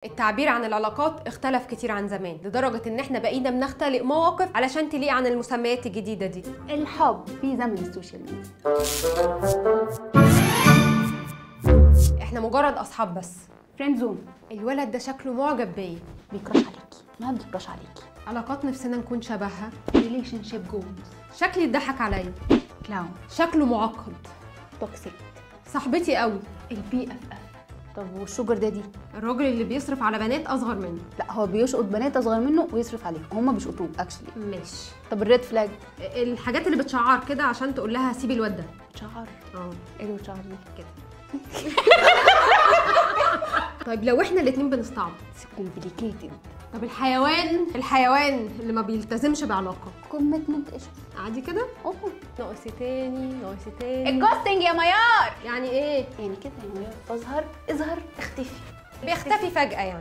التعبير عن العلاقات اختلف كتير عن زمان لدرجة ان احنا بقينا بنختلق مواقف علشان تليق عن المسميات الجديدة دي. الحب في زمن السوشيال ميديا. احنا مجرد اصحاب بس. فريند زون. الولد ده شكله معجب بيا. بيكراش عليكي. ما بيكراش عليكي. علاقات نفسنا نكون شبهها. ريليشن شيب جولز. شكلي اتضحك عليا. كلاون. شكله معقد. توكسيك. صاحبتي قوي. البي اف اف. طب والشوجر دادي؟ الراجل اللي بيصرف على بنات اصغر منه. لا هو بيشقط بنات اصغر منه ويصرف عليهم، هما بيشقطوه اكشلي. ماشي. طب الريد فلاج؟ الحاجات اللي بتشعر كده عشان تقول لها سيبي الواد ده. شعر. ايه اللي بتشعر دي؟ كده. طيب لو احنا الاتنين بنستعبط. كومبليكيتد. طب الحيوان اللي ما بيلتزمش بعلاقه. كوميتمنت ايشو. عادي كده؟ ناقص تاني. الجوستنج يا ميار. يعني ايه؟ يعني كده يا ميار، اظهر اختفي. بيختفي فجأة يعني.